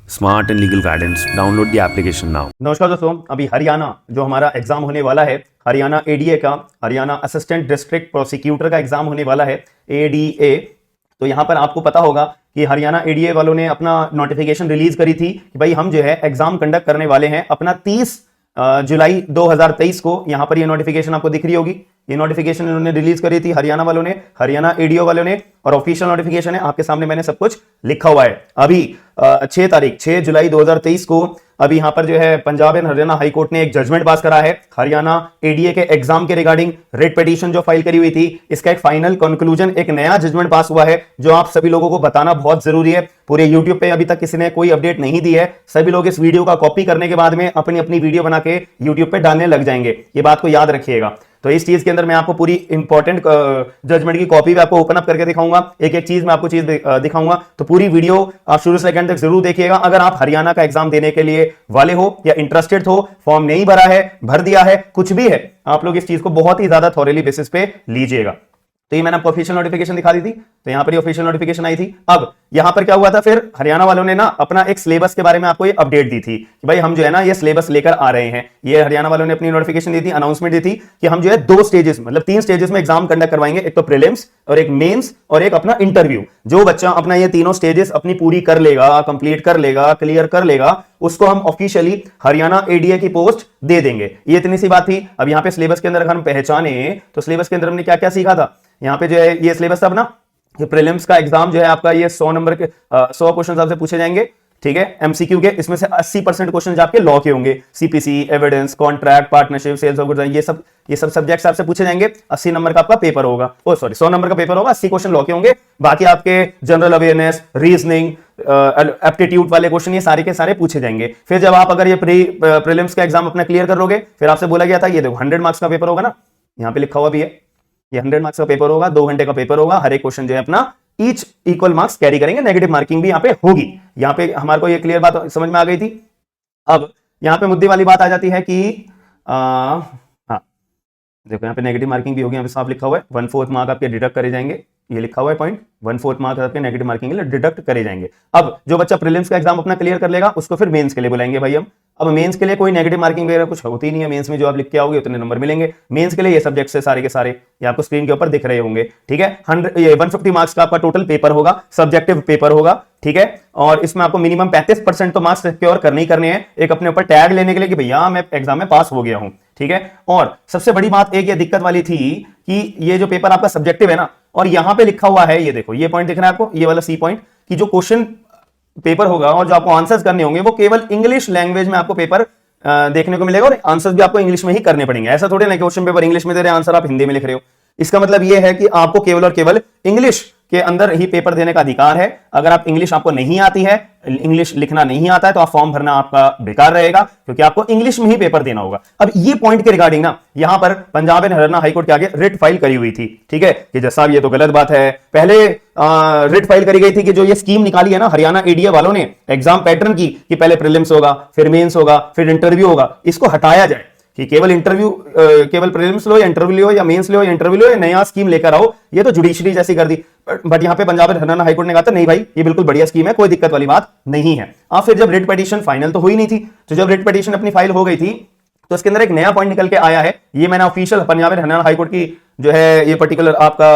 Smart and legal guidance. Download the application now. नमस्कार दोस्तों, अभी हरियाणा जो हमारा एग्जाम होने वाला है, हरियाणा एडीए का, हरियाणा असिस्टेंट डिस्ट्रिक्ट प्रोसिक्यूटर का एग्जाम होने वाला है, एडीए। तो यहाँ पर आपको पता होगा कि हरियाणा एडीए वालों ने अपना नोटिफिकेशन रिलीज करी थी कि भाई हम जो है एग्जाम कंडक्ट करने वाले हैं अपना 30 जुलाई 2023 को। यहाँ पर ये नोटिफिकेशन आपको दिख रही होगी, ये नोटिफिकेशन इन्होंने रिलीज करी थी हरियाणा वालों ने, हरियाणा एडीओ वालों ने, और ऑफिशियल नोटिफिकेशन है आपके सामने, मैंने सब कुछ लिखा हुआ है। अभी 6 जुलाई 2023 को अभी यहाँ पर जो है Punjab and Haryana high court ने एक जजमेंट पास करा है हरियाणा एडीए के एग्जाम के रिगार्डिंग। रेट पिटीशन जो फाइल करी हुई थी, इसका एक फाइनल कंक्लूजन, एक नया जजमेंट पास हुआ है जो आप सभी लोगों को बताना बहुत जरूरी है। पूरे यूट्यूब पे अभी तक किसी ने कोई अपडेट नहीं दी है। सभी लोग इस वीडियो का कॉपी करने के बाद में अपनी अपनी वीडियो बना के यूट्यूब पे डालने लग जाएंगे, ये बात को याद रखिएगा। तो इस चीज के अंदर मैं आपको पूरी इंपॉर्टेंट जजमेंट की कॉपी भी आपको ओपन अप करके दिखाऊंगा, एक एक चीज मैं आपको चीज दिखाऊंगा। तो पूरी वीडियो आप शुरू से एंड तक जरूर देखिएगा। अगर आप हरियाणा का एग्जाम देने के लिए वाले हो या इंटरेस्टेड हो, फॉर्म नहीं भरा है, भर दिया है, कुछ भी है, आप लोग इस चीज को बहुत ही ज्यादा थॉरली बेसिस पे लीजिएगा। तो ये मैंने आपको ऑफिशियल नोटिफिकेशन दिखा दी थी, तो यहां पर ये ऑफिशियल नोटिफिकेशन आई थी। अब यहां पर क्या हुआ था, फिर हरियाणा वालों ने ना अपना एक सिलेबस के बारे में आपको ये अपडेट दी थी कि भाई हम जो है ना ये सिलेबस लेकर आ रहे हैं। ये हरियाणा वालों ने अपनी नोटिफिकेशन दी थी, अनाउंसमेंट दी थी कि हम जो है 2 स्टेजेस, मतलब 3 स्टेजेस में एग्जाम कंडक्ट करवाएंगे, एक तो प्रीलिम्स और एक मेंस और एक अपना इंटरव्यू। जो बच्चा अपना ये तीनों स्टेजेस अपनी पूरी कर लेगा, कंप्लीट कर लेगा, क्लियर कर लेगा, उसको हम ऑफिशियली हरियाणा एडीए की पोस्ट दे देंगे। ये इतनी सी बात थी। अब यहाँ पे सिलेबस के अंदर अगर हम पहचाने तो सिलेबस के अंदर हमने क्या क्या सीखा था। यहाँ पे जो है ये सिलेबस था अपना, ये प्रीलिम्स का एग्जाम जो है आपका, ये 100 नंबर के 100 क्वेश्चन आपसे पूछे जाएंगे, ठीक है, एमसीक्यू के। इसमें से 80% क्वेश्चन आपके लॉ के होंगे, CPC, evidence, contract, partnership, sales of goods, ये सब सब्जेक्ट्स आपसे पूछे जाएंगे। 80 नंबर का आपका पेपर होगा, 100 नंबर का पेपर होगा, 80 क्वेश्चन लॉ के होंगे। बाकी आपके जनरल अवेयरनेस, रीजनिंग, एप्टीट्यूड वाले क्वेश्चन ये सारे के सारे पूछे जाएंगे। फिर जब आप अगर ये प्रीलिम्स का एग्जाम अपना क्लियर कर लोगे, फिर आपसे बोला गया था ये देखो 100 मार्क्स का पेपर होगा ना, यहाँ पे लिखा हुआ भी है, ये 100 मार्क्स का पेपर होगा, 2 घंटे का पेपर होगा। हर एक क्वेश्चन जो है अपना ईच इक्वल मार्क्स कैरी करेंगे, नेगेटिव मार्किंग भी यहाँ पे होगी। यहाँ पे हमारे को ये क्लियर बात समझ में आ गई थी। अब यहाँ पे मुद्दे वाली बात आ जाती है कि हाँ देखो यहाँ पे नेगेटिव मार्किंग भी होगी, यहाँ पे साफ लिखा हुआ है 1/4 मार्क आपके डिडक्ट करे जाएंगे, ये लिखा हुआ है पॉइंट, 1/4 मार्क आपके नेगेटिव मार्किंग के लिए डिडक्ट करे जाएंगे। अब जो बच्चा प्रीलिम्स का एग्जाम अपना क्लियर कर लेगा, उसको फिर मेंस के लिए बुलाएंगे भाई हम। अब मेंस के लिए कोई नेगेटिव मार्किंग वगैरह कुछ होती नहीं है, मेंस में जो आप लिख के आओगे उतने नंबर मिलेंगे। मेंस के लिए ये सब्जेक्ट से सारे के सारे ये आपको स्क्रीन के ऊपर दिख रहे होंगे, ठीक है। 150 मार्क्स का आपका टोटल पेपर होगा, सब्जेक्टिव पेपर होगा, ठीक है। और इसमें आपको मिनिमम 35% तो मार्क्स सिक्योर करने ही करने हैं, एक अपने ऊपर टैग लेने के लिए कि भैया मैं एग्जाम में पास हो गया हूं, ठीक है। और सबसे बड़ी बात एक ये दिक्कत वाली थी कि ये जो पेपर आपका सब्जेक्टिव है ना, और यहां पे लिखा हुआ है, ये देखो ये पॉइंट दिख रहा है आपको, ये वाला सी पॉइंट, कि जो क्वेश्चन पेपर होगा और जो आपको आंसर्स करने होंगे वो केवल इंग्लिश लैंग्वेज में आपको पेपर देखने को मिलेगा, और आंसर्स भी आपको इंग्लिश में ही करने पड़ेंगे। ऐसा थोड़े ना क्वेश्चन पेपर इंग्लिश में दे रहे हैं, आंसर आप हिंदी में लिख रहे हो। इसका मतलब यह है कि आपको केवल और केवल इंग्लिश के अंदर ही पेपर देने का अधिकार है। अगर आप इंग्लिश आपको नहीं आती है, इंग्लिश लिखना नहीं आता है, तो आप फॉर्म भरना आपका बेकार रहेगा, क्योंकि आपको इंग्लिश में ही पेपर देना होगा। अब ये पॉइंट के रिगार्डिंग ना यहां पर पंजाब एंड हरियाणा हाईकोर्ट के आगे रिट फाइल करी हुई थी, ठीक है, कि जैसा ये तो गलत बात है। पहले रिट फाइल करी गई थी कि जो ये स्कीम निकाली है ना हरियाणा एडीए वालों ने एग्जाम पैटर्न की, कि पहले प्रीलिम्स होगा, फिर मेंस होगा, फिर इंटरव्यू होगा, इसको हटाया जाए कि केवल इंटरव्यू, केवल प्रीलिम्स लो या इंटरव्यू लो या मेंस लो या इंटरव्यू लो, या नया स्कीम लेकर आओ। ये तो जुडिशरी जैसी कर दी। बट यहां पे पंजाब एंड हरियाणा हाईकोर्ट ने कहा था नहीं भाई ये बिल्कुल बढ़िया स्कीम है, कोई दिक्कत वाली बात नहीं है। अब फिर जब रिट पिटीशन फाइनल तो हुई नहीं थी, तो जब रिट पिटीशन अपनी फाइल हो गई थी तो इसके अंदर एक नया पॉइंट निकल के आया है। ये मैंने official Punjab and Haryana high court की जो है ये पर्टिकुलर आपका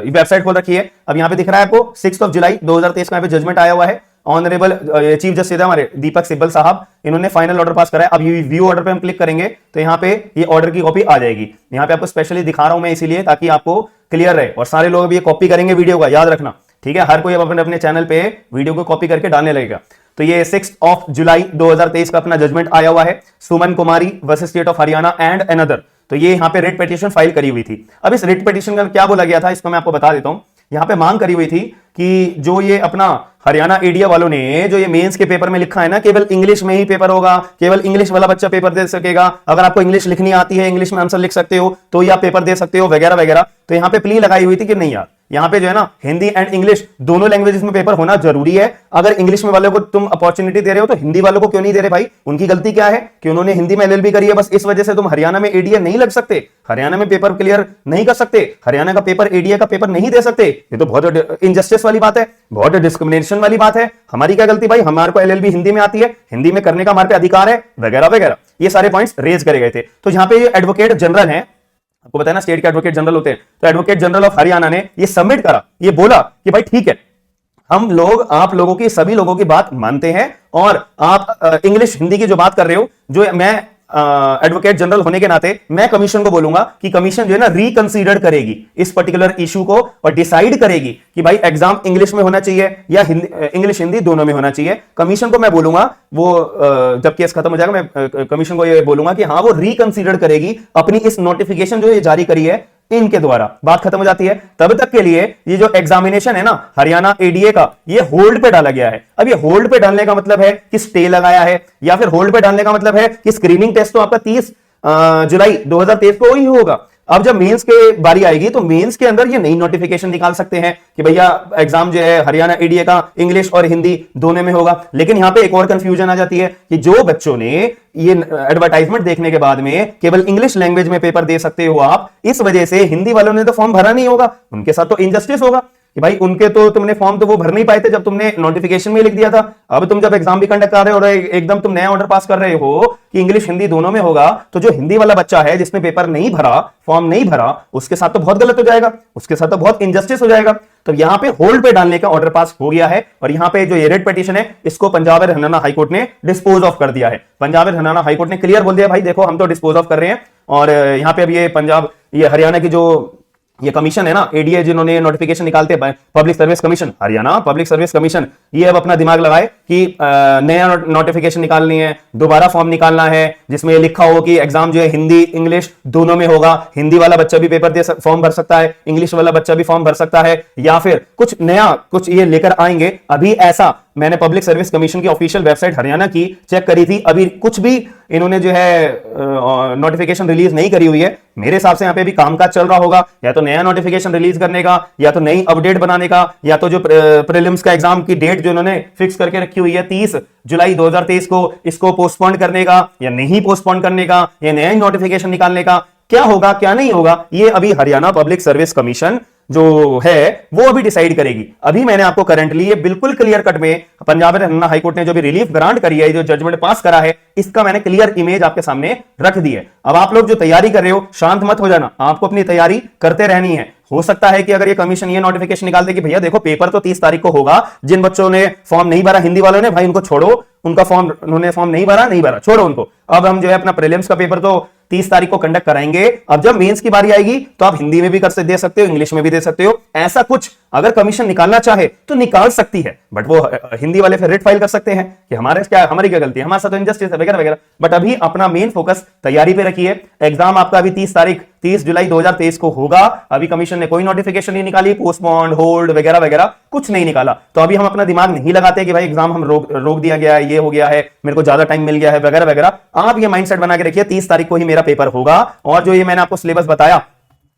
वेबसाइट खोल रखी है। अब यहाँ पे दिख रहा है आपको 6 जुलाई 2023 का जजमेंट आया हुआ है। ऑनरेबल चीफ जस्टिस हमारे दीपक सिब्बल साहब, इन्होंने फाइनल ऑर्डर पास करा है। अब ये व्यू ऑर्डर पे हम क्लिक करेंगे तो यहाँ पे ये ऑर्डर की कॉपी आ जाएगी। यहाँ पे आपको स्पेशली दिखा रहा हूं मैं इसीलिए ताकि आपको क्लियर रहे, और सारे लोग भी ये कॉपी करेंगे वीडियो का, याद रखना, ठीक है। हर कोई अब अपने अपने चैनल पे वीडियो को कॉपी करके डालने लगेगा। तो ये 6 जुलाई 2023 का अपना जजमेंट आया हुआ है, Suman Kumari versus state of Haryana and another. तो ये यहाँ पे रिट पिटीशन फाइल करी हुई थी। अब इस रिट पिटीशन का क्या बोला गया था, इसको मैं आपको बता देता हूं। यहाँ पे मांग करी हुई थी कि जो ये अपना हरियाणा एडीए वालों ने जो ये मेंस के पेपर में लिखा है ना, केवल इंग्लिश में ही पेपर होगा, केवल इंग्लिश वाला बच्चा पेपर दे सकेगा, अगर आपको इंग्लिश लिखनी आती है, इंग्लिश में आंसर लिख सकते हो तो ये आप पेपर दे सकते हो, वगैरह वगैरह। तो यहाँ पे प्ली लगाई हुई थी कि नहीं यार, यहाँ पे जो है ना हिंदी एंड इंग्लिश दोनों लैंग्वेजेस में पेपर होना जरूरी है। अगर इंग्लिश में वालों को तुम अपॉर्चुनिटी दे रहे हो तो हिंदी वालों को क्यों नहीं दे रहे भाई? उनकी गलती क्या है कि उन्होंने हिंदी में एलएलबी करी है, बस इस वजह से तुम हरियाणा में एडीए नहीं लग सकते, हरियाणा में पेपर क्लियर नहीं कर सकते, हरियाणा का पेपर एडीए का पेपर नहीं दे सकते। ये तो बहुत इनजस्टिस वाली बात है, बहुत डिस्क्रिमिनेशन वाली बात है। हमारी क्या गलती भाई? हमारे को एलएलबी हिंदी में आती है, हिंदी में करने का हमारे पे अधिकार है, वगैरह वगैरह। ये सारे पॉइंट्स रेज करे गए थे। तो यहां पे ये एडवोकेट जनरल है, आपको पता है ना स्टेट के एडवोकेट जनरल होते हैं, तो एडवोकेट जनरल ऑफ हरियाणा ने ये सबमिट करा, ये बोला कि भाई ठीक है, हम लोग आप लोगों की, सभी लोगों की बात मानते हैं और आप इंग्लिश हिंदी की जो बात कर रहे हो, जो मैं एडवोकेट जनरल होने के नाते मैं कमीशन को बोलूंगा कि कमीशन जो है ना रिकंसीडर करेगी इस पर्टिकुलर इशू को और डिसाइड करेगी कि भाई एग्जाम इंग्लिश में होना चाहिए या इंग्लिश हिंदी दोनों में होना चाहिए। कमीशन को मैं बोलूंगा, वो जब केस खत्म हो जाएगा मैं कमीशन को ये बोलूंगा कि हाँ वो रिकंसीडर करेगी अपनी इस नोटिफिकेशन जो ये जारी करी है इनके द्वारा। बात खत्म हो जाती है। तब तक के लिए ये जो एग्जामिनेशन है ना हरियाणा एडीए का, ये होल्ड पे डाला गया है। अब ये होल्ड पे डालने का मतलब है कि स्टे लगाया है, या फिर होल्ड पे डालने का मतलब है कि स्क्रीनिंग टेस्ट तो आपका 30 जुलाई 2023 को ही होगा। अब जब मेंस के बारी आएगी तो मेंस के अंदर ये नई नोटिफिकेशन निकाल सकते हैं कि भैया एग्जाम जो है हरियाणा एडीए का इंग्लिश और हिंदी दोनों में होगा। लेकिन यहां पे एक और कंफ्यूजन आ जाती है कि जो बच्चों ने ये एडवर्टाइजमेंट देखने के बाद में केवल इंग्लिश लैंग्वेज में पेपर दे सकते हो आप, इस वजह से हिंदी वालों ने तो फॉर्म भरा नहीं होगा, उनके साथ तो इनजस्टिस होगा कि भाई उनके तो तुमने फॉर्म तो वो भर नहीं पाए थे जब तुमने नोटिफिकेशन में लिख दिया था। अब तुम जब एग्जाम भी कंडक्ट कर रहे हो और एकदम तुम नया ऑर्डर पास कर रहे हो कि इंग्लिश हिंदी दोनों में होगा, तो जो हिंदी वाला बच्चा है जिसने पेपर नहीं भरा, फॉर्म नहीं भरा, उसके साथ तो बहुत गलत हो जाएगा, उसके साथ तो बहुत इनजस्टिस हो जाएगा। तो यहां पे होल्ड पे डालने का ऑर्डर पास हो गया है और यहां पे जो ये रेड पिटीशन है इसको पंजाब और हरियाणा हाईकोर्ट ने डिस्पोज ऑफ कर दिया है। पंजाब और हरियाणा हाईकोर्ट ने क्लियर बोल दिया भाई देखो हम तो डिस्पोज ऑफ कर रहे हैं। और यहां पे अब ये हरियाणा की जो ये कमीशन है ना एडीए, जिन्होंने नोटिफिकेशन निकालते हैं public service commission, Haryana public service commission, ये अब अपना दिमाग लगाए कि नया नोटिफिकेशन निकालनी है, दोबारा फॉर्म निकालना है जिसमें लिखा हो कि एग्जाम जो है हिंदी इंग्लिश दोनों में होगा। हिंदी वाला बच्चा भी पेपर फॉर्म भर सकता है, इंग्लिश वाला बच्चा भी फॉर्म भर सकता है, या फिर कुछ नया कुछ ये लेकर आएंगे। अभी ऐसा मैंने पब्लिक सर्विस कमीशन की ऑफिशियल वेबसाइट हरियाणा की चेक करी थी, अभी कुछ भी इन्होंने जो है नोटिफिकेशन रिलीज नहीं करी हुई है। मेरे हिसाब से यहाँ पे भी कामकाज चल रहा होगा, या तो नया नोटिफिकेशन रिलीज करने का, या तो नई अपडेट बनाने का, या तो जो प्रीलिम्स का एग्जाम की डेट जो इन्होंने फिक्स करके रखी हुई है 30 जुलाई 2023 को, इसको पोस्टपोन करने का या नहीं पोस्टपोन करने का, या नया नोटिफिकेशन निकालने का। क्या होगा क्या नहीं होगा ये अभी हरियाणा पब्लिक सर्विस कमीशन जो है वो अभी डिसाइड करेगी। अभी मैंने आपको करंटली ये बिल्कुल क्लियर कट में पंजाब और हरियाणा हाईकोर्ट ने जो भी रिलीफ ग्रांट करी है, जो जजमेंट पास करा है, इसका मैंने क्लियर इमेज आपके सामने रख दी है। अब आप लोग जो तैयारी कर रहे हो शांत मत हो जाना, आपको अपनी तैयारी करते रहनी है। हो सकता है कि अगर ये कमीशन ये नोटिफिकेशन निकाल दे कि भैया देखो पेपर तो 30 तारीख को होगा, जिन बच्चों ने फॉर्म नहीं भरा हिंदी वालों ने, भाई उनको छोड़ो, उनका फॉर्म उन्होंने फॉर्म नहीं भरा छोड़ो उनको। अब हम जो है अपना प्रीलिम्स का पेपर तो 30 तारीख को कंडक्ट कराएंगे। अब जब मेंस की बारी आएगी तो आप हिंदी में भी दे सकते हो, इंग्लिश में भी दे सकते हो। ऐसा कुछ अगर कमीशन निकालना चाहे तो निकाल सकती है, बट वो हिंदी वाले फिर रिट फाइल कर सकते हैं कि हमारी क्या गलती है, हमारे साथ तो इनजस्टिस है वगैरह वगैरह। बट अभी अपना मेन फोकस तैयारी पे रखिए। एग्जाम आपका अभी 30 जुलाई 2023 को होगा। अभी कमीशन ने कोई नोटिफिकेशन नहीं निकाली, पोस्टपोन होल्ड वगैरह वगैरह कुछ नहीं निकाला। तो अभी हम अपना दिमाग नहीं लगाते कि भाई एग्जाम हम रोक दिया गया है, ये हो गया है, मेरे को ज्यादा टाइम मिल गया है वगैरह वगैरह। आप ये माइंडसेट बना के रखिए 30 तारीख को ही मेरा पेपर होगा। और जो ये मैंने आपको सिलेबस बताया,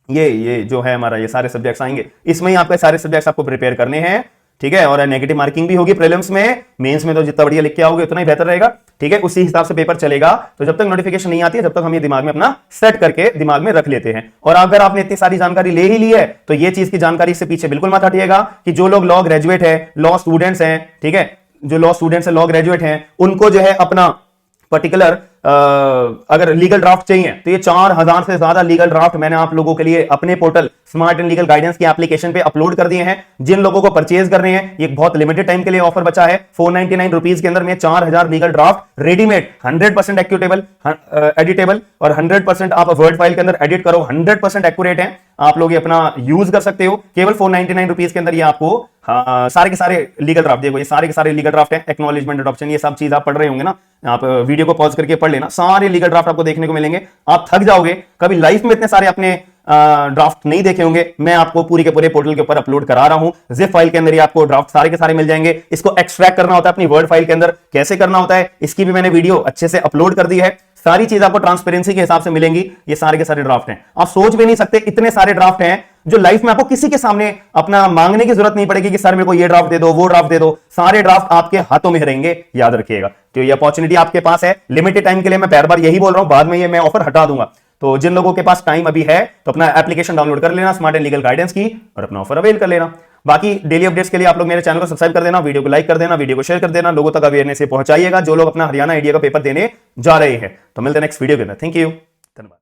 ये जो है हमारा, ये सारे सब्जेक्ट्स आएंगे, इसमें ही आपके सारे सब्जेक्ट्स आपको प्रिपेयर करने हैं, ठीक है। और नेगेटिव मार्किंग भी होगी प्रीलिम्स में, मेंस में तो जितना बढ़िया लिख के आओगे उतना ही बेहतर रहेगा, ठीक है। उसी हिसाब से पेपर चलेगा। तो जब तक नोटिफिकेशन नहीं आती है, जब तक हम ये दिमाग में अपना सेट करके दिमाग में रख लेते हैं। और अगर आपने इतनी सारी जानकारी ले ही ली है तो ये चीज की जानकारी से पीछे बिल्कुल मत हटिएगा कि जो लोग लॉ ग्रेजुएट है, लॉ स्टूडेंट्स हैं, ठीक है, जो लॉ स्टूडेंट्स है, लॉ ग्रेजुएट हैं, उनको जो है अपना पर्टिकुलर अगर लीगल ड्राफ्ट चाहिए तो ये 4000 से ज्यादा लीगल ड्राफ्ट मैंने आप लोगों के लिए अपने portal smart and legal guidance की एप्लीकेशन पे अपलोड कर दिए हैं। जिन लोगों को परचेज कर रहे हैं, ये बहुत लिमिटेड टाइम के लिए ऑफर बचा है। 499 रुपीज के अंदर में 4000 लीगल ड्राफ्ट रेडीमेड, 100% एक्यूटेबल एडिटेबल, और 100% आप वर्ड फाइल के अंदर एडिट करो, 100% एक्यूरेट है। आप लोग ये अपना यूज कर सकते हो। केवल 499 रुपीज के अंदर ये आपको सारे के सारे लीगल ड्राफ्ट, देखो ये सारे के सारे लीगल ड्राफ्ट है, एक्नॉलेजमेंट अडॉप्शन, ये सब चीज आप पढ़ रहे होंगे ना, आप वीडियो को पॉज करके पढ़ लेना, सारे लीगल ड्राफ्ट आपको देखने को मिलेंगे। आप थक जाओगे, कभी लाइफ में इतने सारे अपने ड्राफ्ट नहीं देखे होंगे, मैं आपको पूरी के पूरे पोर्टल के ऊपर अपलोड करा रहा हूं। जिप फाइल के अंदर ही आपको ड्राफ्ट सारे के सारे मिल जाएंगे। इसको एक्सट्रैक्ट करना होता है अपनी वर्ड फाइल के अंदर, कैसे करना होता है इसकी भी मैंने वीडियो अच्छे से अपलोड कर दी है। सारी चीज आपको ट्रांसपेरेंसी के हिसाब से मिलेंगी। ये सारे के सारे ड्राफ्ट हैं, आप सोच भी नहीं सकते इतने सारे ड्राफ्ट हैं जो लाइफ में आपको किसी के सामने अपना मांगने की जरूरत नहीं पड़ेगी कि सर मेरे को ये ड्राफ्ट दे दो, वो ड्राफ्ट दे दो। सारे ड्राफ्ट आपके हाथों में रहेंगे, याद रखिएगा। तो ये अपॉर्चुनिटी आपके पास है लिमिटेड टाइम के लिए, मैं बार बार यही बोल रहा हूं, बाद में ये मैं ऑफर हटा दूंगा। तो जिन लोगों के पास टाइम अभी है तो अपना एप्लीकेशन डाउनलोड कर लेना स्मार्ट एंड लीगल गाइडेंस की, और अपना ऑफर अवेल कर लेना। बाकी डेली अपडेट्स के लिए आप लोग मेरे चैनल को सब्सक्राइब कर देना, वीडियो को लाइक कर देना, वीडियो को शेयर कर देना, लोगों तक अवेयरनेस से पहुंचाइएगा जो लोग अपना हरियाणा एडीए का पेपर देने जा रहे हैं। तो मिलते हैं नेक्स्ट वीडियो के अंदर। थैंक यू, धन्यवाद।